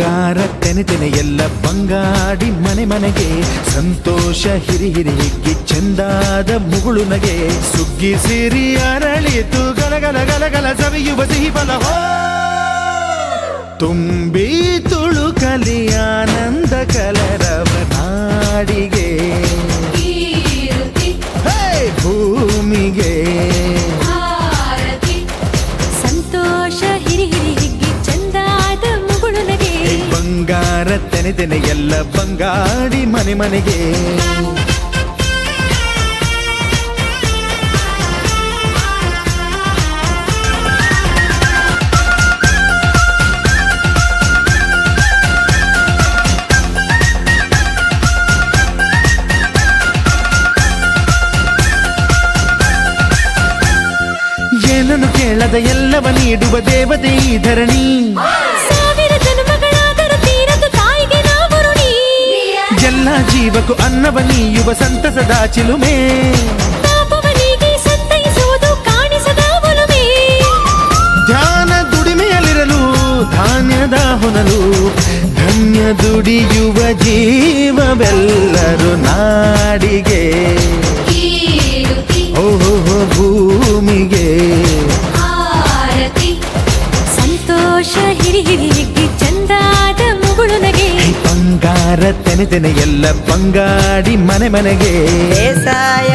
ಬಂಗಾರ ತೆನೆ ತೆನೆ ಎಲ್ಲ ಬಂಗಾಡಿ ಮನೆ ಮನೆಗೆ ಸಂತೋಷ ಹಿರಿ ಹಿರಿ ಹಿಗ್ಗಿ ಚೆಂದಾದ ಮುಗುಳು ನಗೆ ಸುಗ್ಗಿ ಸಿರಿ ಅರಳಿತು ಗಲಗಲ ಗಲಗಲ ಸವಿಯುವ ಸಿಹಿ ಫಲ ತುಂಬಿ ತುಳುಕಲಿ ಆನಂದ ಕಲರವ ನಾಡಿಗೆ ಭೂಮಿಗೆ ಸಂತೋಷ ಹಿರಿ ಹಿರಿ ಹಿಗ್ಗಿ ಚಂದಾದ ಮುಗುಳು ನಗೆ ಬಂಗಾರ ತೆನೆ ತೆನೆ ಎಲ್ಲ ಬಂಗಾಡಿ ಮನೆ ಮನೆಗೆ ಏನನ್ನು ಕೇಳದ ಎಲ್ಲವ ನೀಡುವ ದೇವತೆ ಈ ಧರಣಿ ಸಾವಿರ ಜನ್ಮಗಳಾದರೂ ತೀರದು ತಾಯಿಗೆ ನಾವು ಋಣಿ ಎಲ್ಲ ಜೀವಕ್ಕೂ ಅನ್ನವ ನೀಯುವ ಸಂತಸದ ಚಿಲುಮೆ ಪಾಪವನಿಗೆ ಸಂತೈಸುವುದು ಕಾಣಿಸದ ಒಲುಮೆ ಧ್ಯಾನ ದುಡಿಮೆಯಲ್ಲಿರಲು ಧಾನ್ಯದ ಹೊನಲು ಧನ್ಯ ದುಡಿಯುವ ಜೀವವೆಲ್ಲರೂ ನಾಡಿಗೆ ಓಹೋ ಭೂಮಿಗೆ ಸಂತೋಷ ಹಿರಿ ಹಿರಿ ಹಿಗ್ಗಿ ಚಂದಾದ ಮುಗುಳು ನಗೆ ಬಂಗಾರ ತೆನೆ ತೆನೆ ಎಲ್ಲ ಬಂಗಾಡಿ ಮನೆ ಮನೆಗೆ ಬೇಸಾಯ